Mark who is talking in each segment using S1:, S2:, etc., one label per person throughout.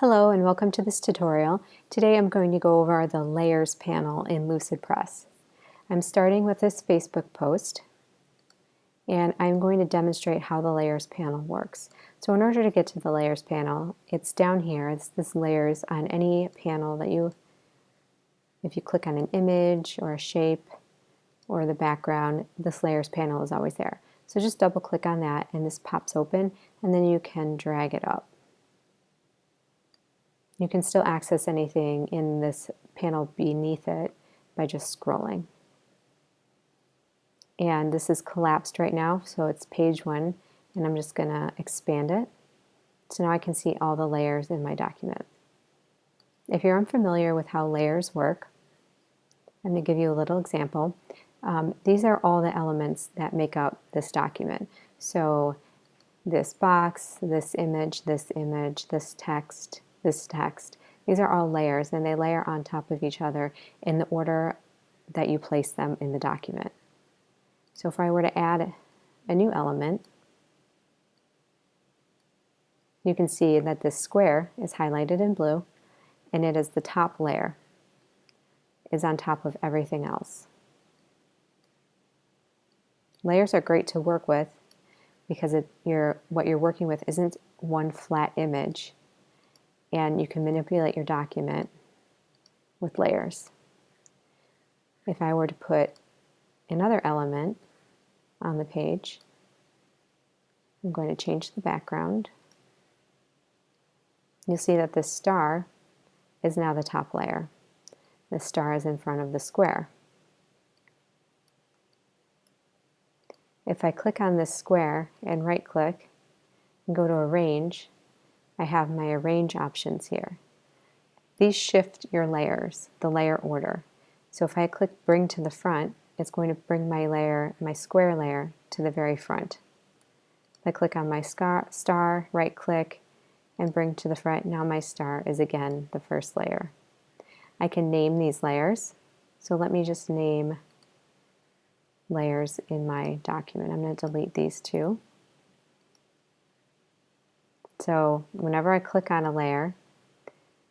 S1: Hello and welcome to this tutorial. Today I'm going to go over the Layers panel in Lucidpress. I'm starting with this Facebook post and I'm going to demonstrate how the Layers panel works. So in order to get to the Layers panel, it's down here. It's this Layers on any panel that if you click on an image or a shape or the background, this Layers panel is always there. So just double click on that and this pops open and then you can drag it up. You can still access anything in this panel beneath it by just scrolling. And this is collapsed right now, so it's page 1, and I'm just going to expand it. So now I can see all the layers in my document. If you're unfamiliar with how layers work, I'm going to give you a little example. These are all the elements that make up this document. So this box, this image, this text, this text. These are all layers and they layer on top of each other in the order that you place them in the document. So if I were to add a new element, you can see that this square is highlighted in blue and it is the top layer, is on top of everything else. Layers are great to work with because what you're working with isn't one flat image, and you can manipulate your document with layers. If I were to put another element on the page, I'm going to change the background. You'll see that this star is now the top layer. The star is in front of the square. If I click on this square and right click and go to Arrange, I have my arrange options here. These shift your layers, the layer order. So if I click bring to the front, it's going to bring my square layer to the very front. If I click on my star, right click, and bring to the front, now my star is again the first layer. I can name these layers. So let me just name layers in my document. I'm going to delete these two. So whenever I click on a layer,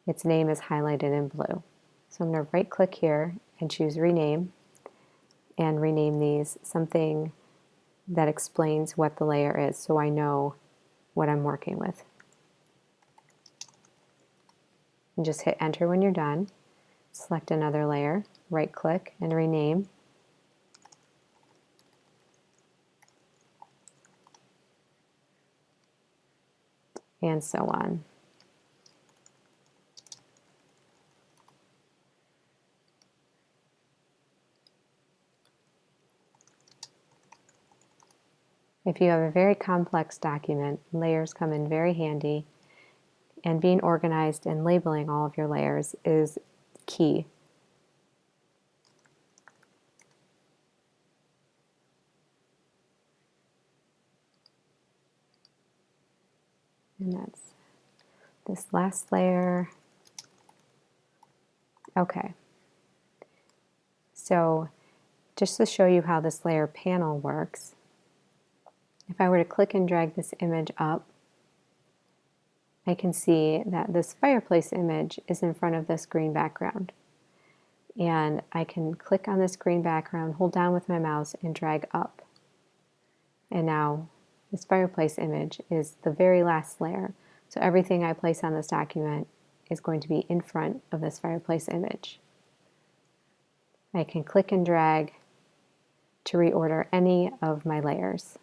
S1: its name is highlighted in blue. So I'm going to right click here and choose rename and rename these something that explains what the layer is so I know what I'm working with. And just hit enter when you're done. Select another layer, right click and rename. And so on. If you have a very complex document, layers come in very handy, and being organized and labeling all of your layers is key. And that's this last layer. Okay. So just to show you how this layer panel works, if I were to click and drag this image up, I can see that this fireplace image is in front of this green background. And I can click on this green background, hold down with my mouse, and drag up. And now this fireplace image is the very last layer. So everything I place on this document is going to be in front of this fireplace image. I can click and drag to reorder any of my layers.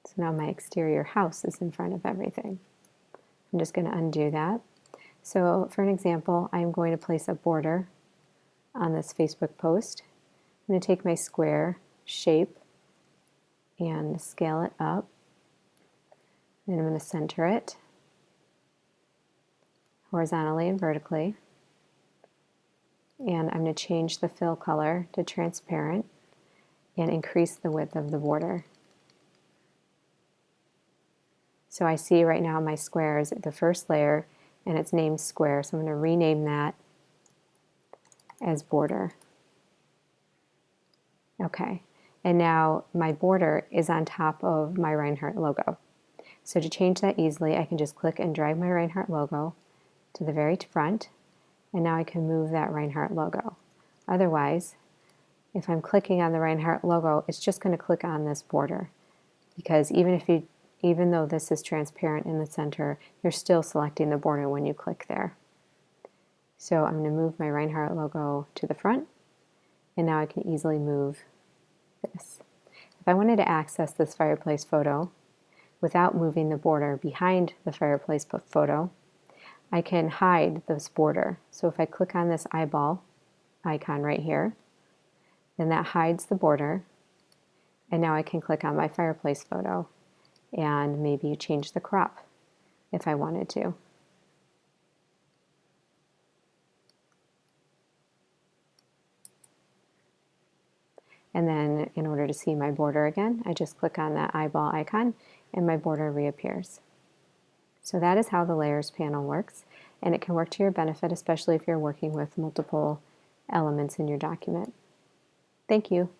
S1: So now my exterior house is in front of everything. I'm just going to undo that. So for an example, I'm going to place a border on this Facebook post. I'm going to take my square shape and scale it up. And I'm going to center it horizontally and vertically. And I'm going to change the fill color to transparent and increase the width of the border. So I see right now my square is the first layer and it's named square, so I'm going to rename that as border. Okay, and now my border is on top of my Reinhardt logo. So to change that easily, I can just click and drag my Reinhardt logo to the very front, and now I can move that Reinhardt logo. Otherwise, if I'm clicking on the Reinhardt logo, it's just going to click on this border, because even though this is transparent in the center, you're still selecting the border when you click there. So I'm going to move my Reinhardt logo to the front, and now I can easily move this. If I wanted to access this fireplace photo without moving the border behind the fireplace photo, I can hide this border. So if I click on this eyeball icon right here, then that hides the border, and now I can click on my fireplace photo and maybe change the crop if I wanted to. And then in order to see my border again, I just click on that eyeball icon and my border reappears. So that is how the layers panel works, and it can work to your benefit, especially if you're working with multiple elements in your document. Thank you.